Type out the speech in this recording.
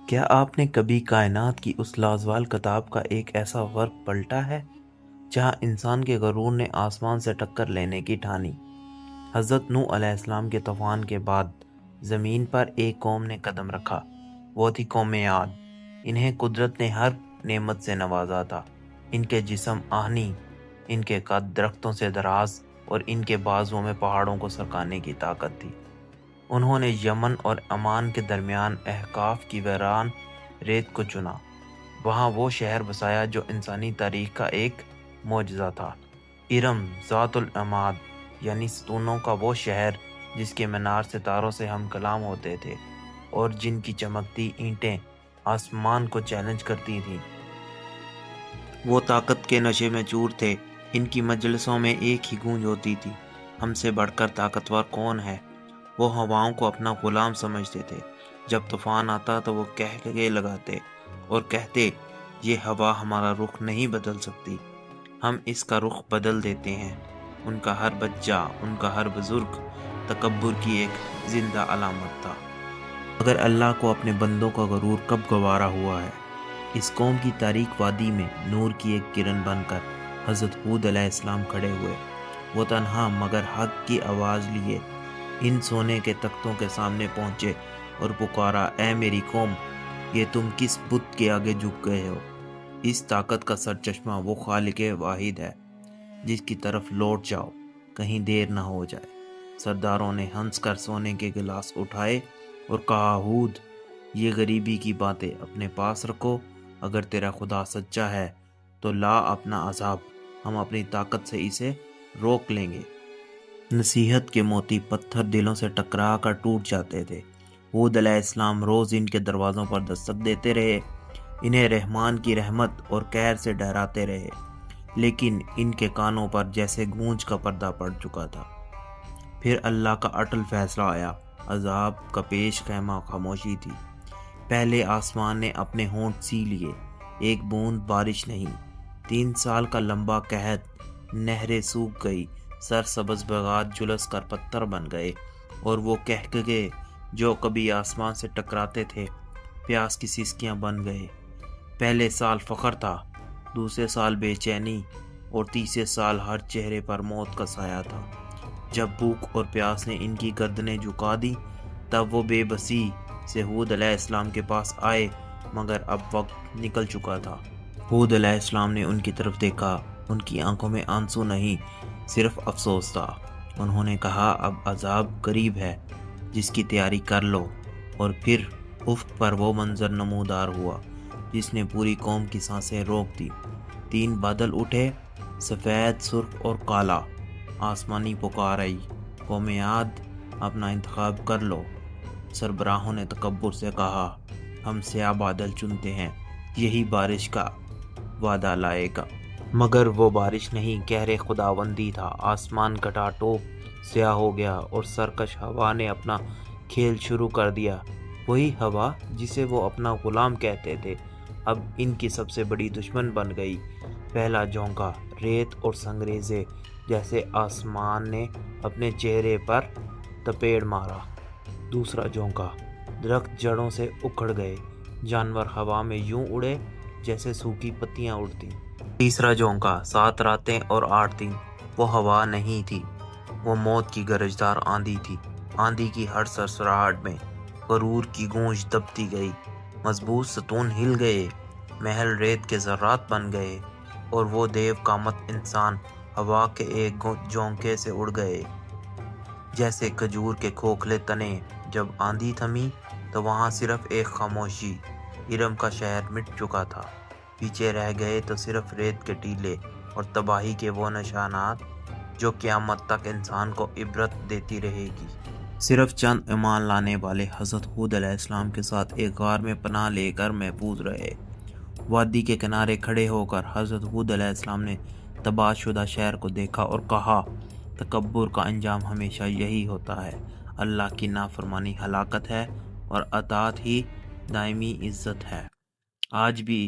کیا آپ نے کبھی کائنات کی اس لازوال کتاب کا ایک ایسا ورق پلٹا ہے جہاں انسان کے غرور نے آسمان سے ٹکر لینے کی ٹھانی؟ حضرت نوح علیہ السلام کے طوفان کے بعد زمین پر ایک قوم نے قدم رکھا، وہ تھی قوم عاد۔ انہیں قدرت نے ہر نعمت سے نوازا تھا۔ ان کے جسم آہنی، ان کے قد درختوں سے دراز اور ان کے بازوؤں میں پہاڑوں کو سرکانے کی طاقت تھی۔ انہوں نے یمن اور عمان کے درمیان احقاف کی ویران ریت کو چنا، وہاں وہ شہر بسایا جو انسانی تاریخ کا ایک معجزہ تھا۔ ارم ذات العماد، یعنی ستونوں کا وہ شہر جس کے مینار ستاروں سے ہم کلام ہوتے تھے اور جن کی چمکتی اینٹیں آسمان کو چیلنج کرتی تھیں۔ وہ طاقت کے نشے میں چور تھے، ان کی مجلسوں میں ایک ہی گونج ہوتی تھی: ہم سے بڑھ کر طاقتور کون ہے؟ وہ ہواؤں کو اپنا غلام سمجھتے تھے۔ جب طوفان آتا تو وہ کہکہے لگاتے اور کہتے، یہ ہوا ہمارا رخ نہیں بدل سکتی، ہم اس کا رخ بدل دیتے ہیں۔ ان کا ہر بچہ، ان کا ہر بزرگ تکبر کی ایک زندہ علامت تھا۔ مگر اللہ کو اپنے بندوں کا غرور کب گوارا ہوا ہے؟ اس قوم کی تاریک وادی میں نور کی ایک کرن بن کر حضرت ہود علیہ السلام کھڑے ہوئے۔ وہ تنہا مگر حق کی آواز لیے ان سونے کے تختوں کے سامنے پہنچے اور پکارا، اے میری قوم، یہ تم کس بت کے آگے جھک گئے ہو؟ اس طاقت کا سرچشمہ وہ خالق واحد ہے جس کی طرف لوٹ جاؤ، کہیں دیر نہ ہو جائے۔ سرداروں نے ہنس کر سونے کے گلاس اٹھائے اور کہا، ہود، یہ غریبی کی باتیں اپنے پاس رکھو، اگر تیرا خدا سچا ہے تو لا اپنا عذاب، ہم اپنی طاقت سے اسے روک لیں گے۔ نصیحت کے موتی پتھر دلوں سے ٹکرا کر ٹوٹ جاتے تھے۔ ہود علیہ السلام روز ان کے دروازوں پر دستک دیتے رہے، انہیں رحمان کی رحمت اور قہر سے ڈراتے رہے، لیکن ان کے کانوں پر جیسے گونج کا پردہ پڑ چکا تھا۔ پھر اللہ کا اٹل فیصلہ آیا۔ عذاب کا پیش خیمہ خاموشی تھی۔ پہلے آسمان نے اپنے ہونٹ سی لیے، ایک بوند بارش نہیں۔ 3 سال کا لمبا قحط، نہریں سوکھ گئی، سرسبز باغات جھلس کر پتھر بن گئے، اور وہ کہکہے جو کبھی آسمان سے ٹکراتے تھے پیاس کی سسکیاں بن گئے۔ پہلے سال فخر تھا، دوسرے سال بے چینی، اور تیسرے سال ہر چہرے پر موت کا سایہ تھا۔ جب بھوک اور پیاس نے ان کی گردنیں جھکا دی، تب وہ بے بسی سے ہود علیہ السلام کے پاس آئے، مگر اب وقت نکل چکا تھا۔ ہود علیہ السلام نے ان کی طرف دیکھا، ان کی آنکھوں میں آنسو نہیں، صرف افسوس تھا۔ انہوں نے کہا، اب عذاب قریب ہے، جس کی تیاری کر لو۔ اور پھر افق پر وہ منظر نمودار ہوا جس نے پوری قوم کی سانسیں روک دی۔ 3 بادل اٹھے، سفید، سرخ اور کالا۔ آسمانی پکار آئی، قوم عاد، اپنا انتخاب کر لو۔ سربراہوں نے تکبر سے کہا، ہم سیاہ بادل چنتے ہیں، یہی بارش کا وعدہ لائے گا۔ مگر وہ بارش نہیں، قہر خداوندی تھا۔ آسمان کٹا ٹوپ سیاہ ہو گیا اور سرکش ہوا نے اپنا کھیل شروع کر دیا۔ وہی ہوا جسے وہ اپنا غلام کہتے تھے، اب ان کی سب سے بڑی دشمن بن گئی۔ پہلا جھونکا، ریت اور سنگریزے جیسے آسمان نے اپنے چہرے پر تپیڑ مارا۔ دوسرا جھونکا، درخت جڑوں سے اکھڑ گئے، جانور ہوا میں یوں اڑے جیسے سوکھی پتیاں اڑتی۔ تیسرا جھونکا، 7 راتیں اور 8 دن۔ وہ ہوا نہیں تھی، وہ موت کی گرجدار آندھی تھی۔ آندھی کی ہر سرسراہٹ میں غرور کی گونج دبتی گئی۔ مضبوط ستون ہل گئے، محل ریت کے ذرات بن گئے، اور وہ دیو قامت انسان ہوا کے ایک جھونکے سے اڑ گئے۔ جیسے کھجور کے کھوکھلے تنے۔ جب آندھی تھمی تو وہاں صرف ایک خاموشی۔ ارم کا شہر مٹ چکا تھا، پیچھے رہ گئے تو صرف ریت کے ٹیلے اور تباہی کے وہ نشانات جو قیامت تک انسان کو عبرت دیتی رہے گی۔ صرف چند ایمان لانے والے حضرت ہود علیہ السلام کے ساتھ ایک غار میں پناہ لے کر محفوظ رہے۔ وادی کے کنارے کھڑے ہو کر حضرت ہود علیہ السلام نے تباہ شدہ شہر کو دیکھا اور کہا، تکبر کا انجام ہمیشہ یہی ہوتا ہے۔ اللہ کی نافرمانی ہلاکت ہے اور اطاعت ہی دائمی عزت ہے۔ آج بھی